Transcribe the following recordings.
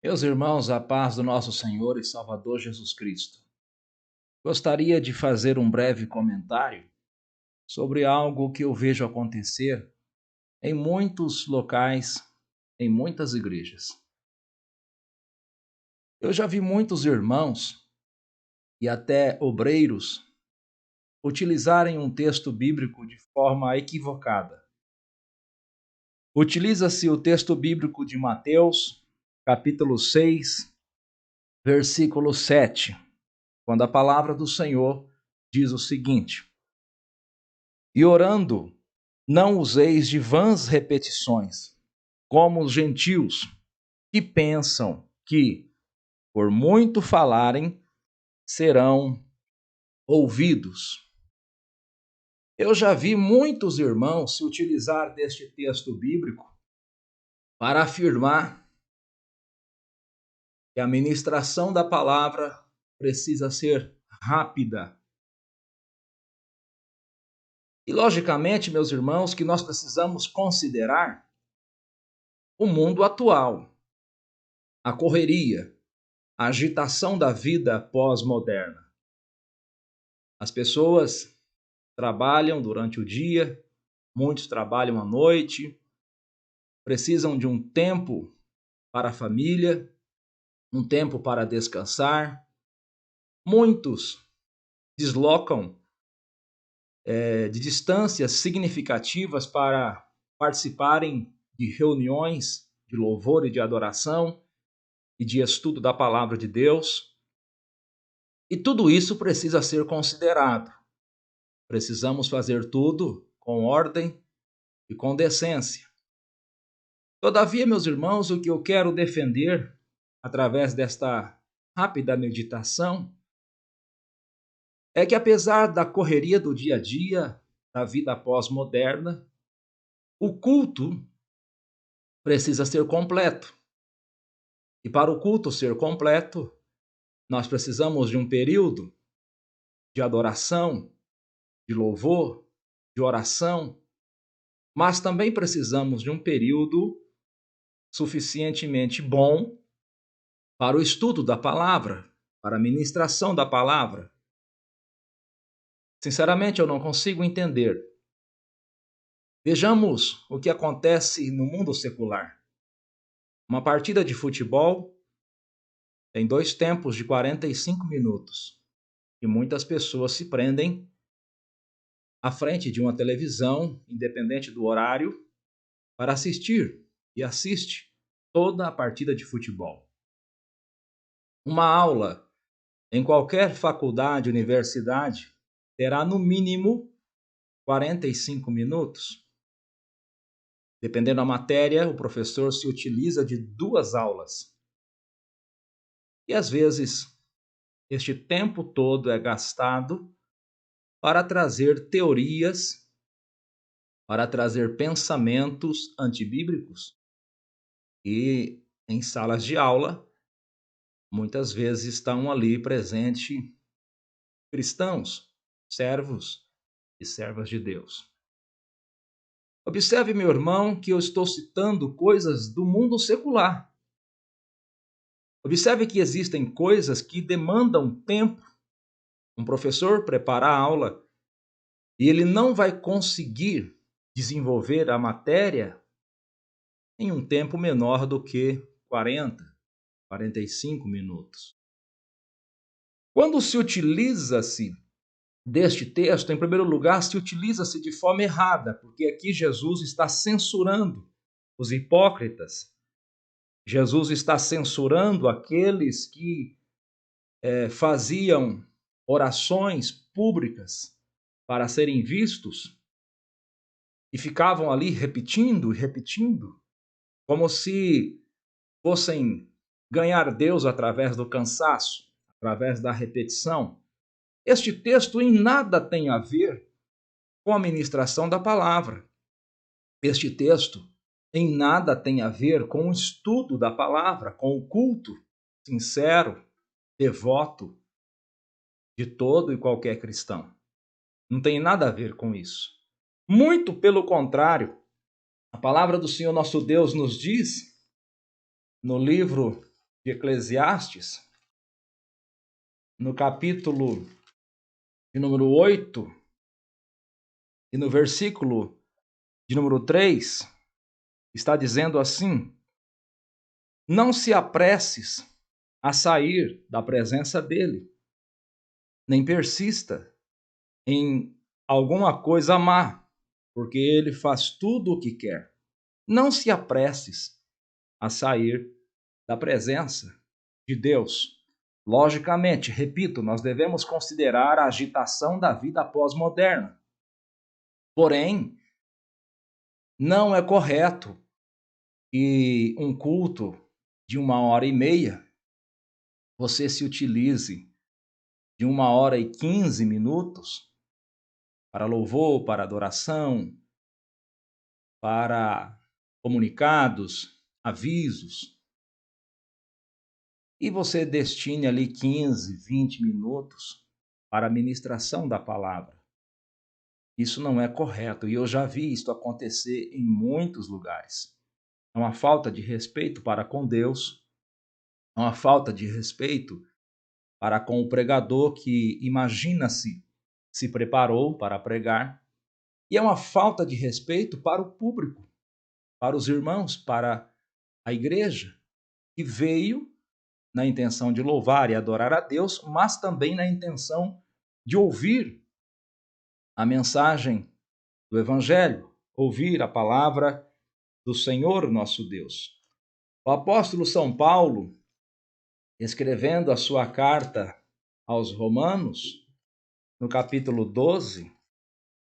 Meus irmãos, a paz do nosso Senhor e Salvador Jesus Cristo. Gostaria de fazer um breve comentário sobre algo que eu vejo acontecer em muitos locais, em muitas igrejas. Eu já vi muitos irmãos e até obreiros utilizarem um texto bíblico de forma equivocada. Utiliza-se o texto bíblico de Mateus, capítulo 6, versículo 7, quando a palavra do Senhor diz o seguinte: E orando, não useis de vãs repetições, como os gentios, que pensam que, por muito falarem, serão ouvidos. Eu já vi muitos irmãos se utilizar deste texto bíblico para afirmar que a ministração da palavra precisa ser rápida. E, logicamente, meus irmãos, que nós precisamos considerar o mundo atual, a correria, a agitação da vida pós-moderna. As pessoas trabalham durante o dia, muitos trabalham à noite, precisam de um tempo para a família, um tempo para descansar. Muitos deslocam de distâncias significativas para participarem de reuniões de louvor e de adoração e de estudo da palavra de Deus. E tudo isso precisa ser considerado. Precisamos fazer tudo com ordem e com decência. Todavia, meus irmãos, o que eu quero defender através desta rápida meditação é que, apesar da correria do dia a dia, da vida pós-moderna, o culto precisa ser completo. E para o culto ser completo, nós precisamos de um período de adoração, de louvor, de oração, mas também precisamos de um período suficientemente bom para o estudo da palavra, para a ministração da palavra. Sinceramente, eu não consigo entender. Vejamos o que acontece no mundo secular. Uma partida de futebol tem 2 tempos de 45 minutos e muitas pessoas se prendem à frente de uma televisão, independente do horário, para assistir e assiste toda a partida de futebol. Uma aula em qualquer faculdade, universidade, terá no mínimo 45 minutos. Dependendo da matéria, o professor se utiliza de 2 aulas. E às vezes, este tempo todo é gastado para trazer teorias, para trazer pensamentos antibíblicos. E em salas de aula, muitas vezes estão ali presentes cristãos, servos e servas de Deus. Observe, meu irmão, que eu estou citando coisas do mundo secular. Observe que existem coisas que demandam tempo. Um professor prepara a aula e ele não vai conseguir desenvolver a matéria em um tempo menor do que 40, 45 minutos. Quando se utiliza-se deste texto, em primeiro lugar, se utiliza-se de forma errada, porque aqui Jesus está censurando os hipócritas. Jesus está censurando aqueles que faziam orações públicas para serem vistos e ficavam ali repetindo e repetindo, como se fossem ganhar Deus através do cansaço, através da repetição. Este texto em nada tem a ver com a ministração da palavra. Este texto em nada tem a ver com o estudo da palavra, com o culto sincero, devoto de todo e qualquer cristão. Não tem nada a ver com isso. Muito pelo contrário, a palavra do Senhor nosso Deus nos diz, no livro de Eclesiastes, no capítulo de número 8 e no versículo de número 3, está dizendo assim: não se apresses a sair da presença dele, nem persista em alguma coisa má, porque ele faz tudo o que quer. Não se apresses a sair da presença de Deus. Logicamente, repito, nós devemos considerar a agitação da vida pós-moderna. Porém, não é correto que um culto de 1h30 você se utilize de 1h15 para louvor, para adoração, para comunicados, avisos, e você destine ali 15, 20 minutos para a ministração da palavra. Isso não é correto, e eu já vi isso acontecer em muitos lugares. É uma falta de respeito para com Deus, é uma falta de respeito para com o pregador que se preparou para pregar, e é uma falta de respeito para o público, para os irmãos, para a igreja, que veio na intenção de louvar e adorar a Deus, mas também na intenção de ouvir a mensagem do Evangelho, ouvir a palavra do Senhor nosso Deus. O apóstolo São Paulo, escrevendo a sua carta aos Romanos, no capítulo 12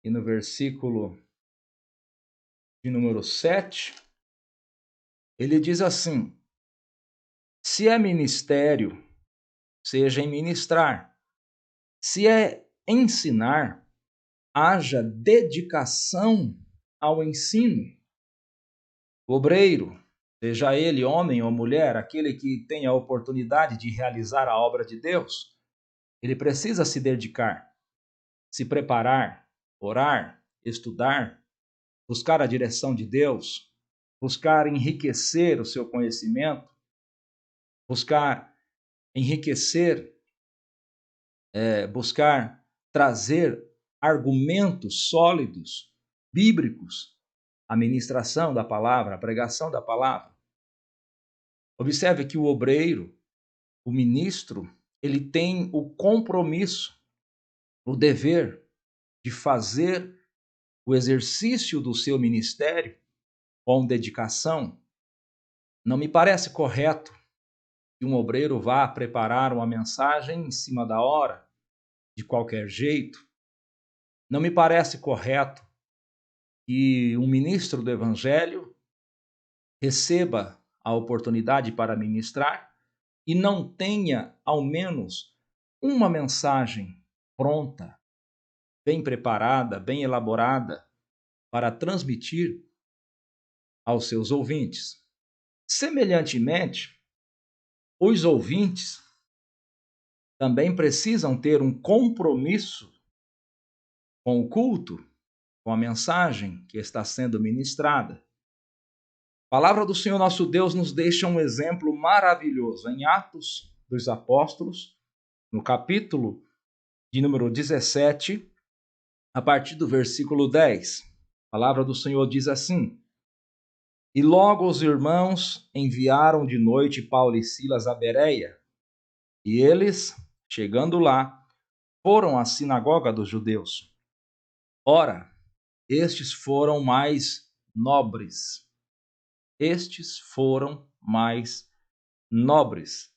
e no versículo de número 7, ele diz assim: se é ministério, seja em ministrar. Se é ensinar, haja dedicação ao ensino. O obreiro, seja ele homem ou mulher, aquele que tem a oportunidade de realizar a obra de Deus, ele precisa se dedicar, se preparar, orar, estudar, buscar a direção de Deus, buscar enriquecer o seu conhecimento, buscar enriquecer, buscar trazer argumentos sólidos, bíblicos, à ministração da palavra, à pregação da palavra. Observe que o obreiro, o ministro, ele tem o compromisso, o dever de fazer o exercício do seu ministério com dedicação. Não me parece correto que um obreiro vá preparar uma mensagem em cima da hora, de qualquer jeito. Não me parece correto que um ministro do Evangelho receba a oportunidade para ministrar e não tenha, ao menos, uma mensagem pronta, bem preparada, bem elaborada, para transmitir aos seus ouvintes. Semelhantemente, os ouvintes também precisam ter um compromisso com o culto, com a mensagem que está sendo ministrada. A palavra do Senhor nosso Deus nos deixa um exemplo maravilhoso em Atos dos Apóstolos, no capítulo de número 17, a partir do versículo 10. A palavra do Senhor diz assim: e logo os irmãos enviaram de noite Paulo e Silas a Bereia, e eles, chegando lá, foram à sinagoga dos judeus. Ora, estes foram mais nobres. Estes foram mais nobres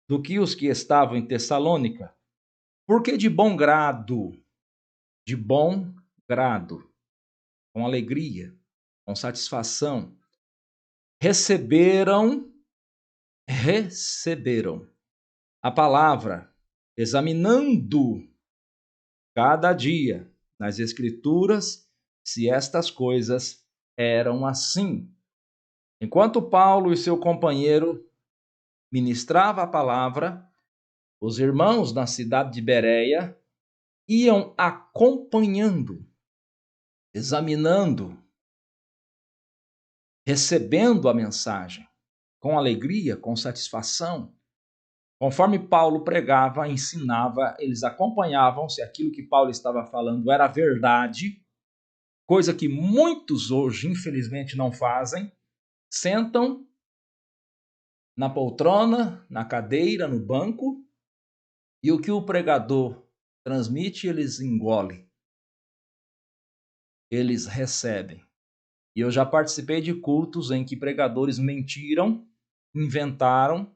do que os que estavam em Tessalônica, porque de bom grado, com alegria, com satisfação, receberam a palavra, examinando cada dia nas Escrituras se estas coisas eram assim. Enquanto Paulo e seu companheiro ministrava a palavra, os irmãos na cidade de Bereia iam acompanhando, examinando, recebendo a mensagem. com alegria, com satisfação. Conforme Paulo pregava, ensinava, eles acompanhavam se aquilo que Paulo estava falando era verdade, coisa que muitos hoje, infelizmente, não fazem. Sentam na poltrona, na cadeira, no banco, e o que o pregador transmite, eles engolem, eles recebem. E eu já participei de cultos em que pregadores mentiram, inventaram,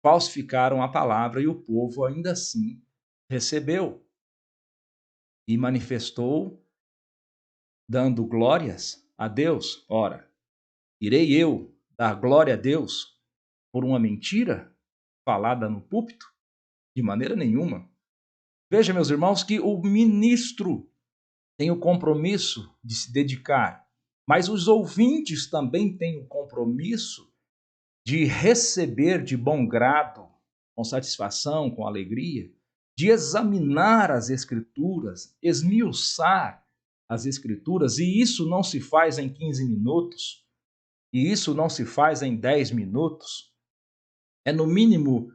falsificaram a palavra e o povo ainda assim recebeu e manifestou, dando glórias a Deus. Ora, irei eu dar glória a Deus por uma mentira falada no púlpito? De maneira nenhuma. Veja, meus irmãos, que o ministro tem o compromisso de se dedicar, mas os ouvintes também têm o compromisso de receber de bom grado, com satisfação, com alegria, de examinar as Escrituras, esmiuçar as Escrituras, e isso não se faz em 15 minutos, e isso não se faz em 10 minutos, é no mínimo,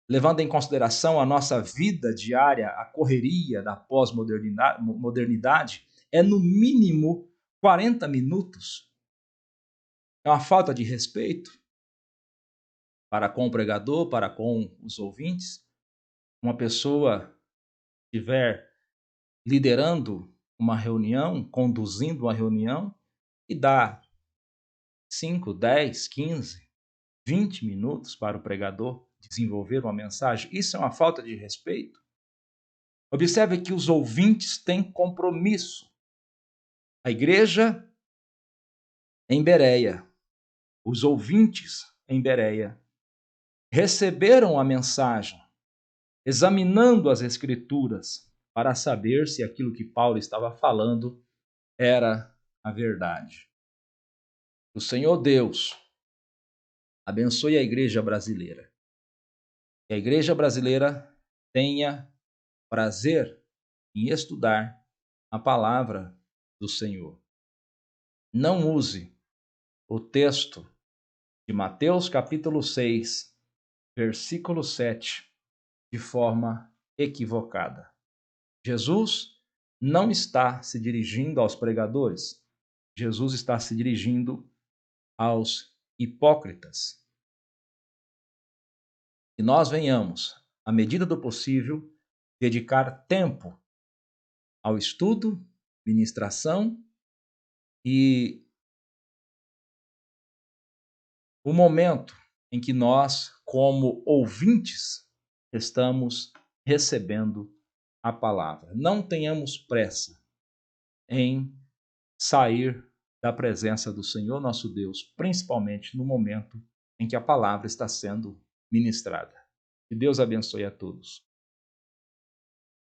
levando em consideração a nossa vida diária, a correria da pós-modernidade, é no mínimo 40 minutos. É uma falta de respeito para com o pregador, para com os ouvintes. Uma pessoa estiver liderando uma reunião, conduzindo uma reunião, e dá 5, 10, 15, 20 minutos para o pregador desenvolver uma mensagem. Isso é uma falta de respeito. Observe que os ouvintes têm compromisso. A igreja em Bereia, os ouvintes em Bereia, receberam a mensagem, examinando as Escrituras, para saber se aquilo que Paulo estava falando era a verdade. O Senhor Deus abençoe a igreja brasileira. Que a igreja brasileira tenha prazer em estudar a palavra do Senhor. Não use o texto de Mateus capítulo 6, versículo 7, de forma equivocada. Jesus não está se dirigindo aos pregadores. Jesus está se dirigindo aos hipócritas. Que nós venhamos, à medida do possível, dedicar tempo ao estudo, ministração e o momento em que nós, como ouvintes, estamos recebendo a palavra. Não tenhamos pressa em sair da presença do Senhor nosso Deus, principalmente no momento em que a palavra está sendo ministrada. Que Deus abençoe a todos.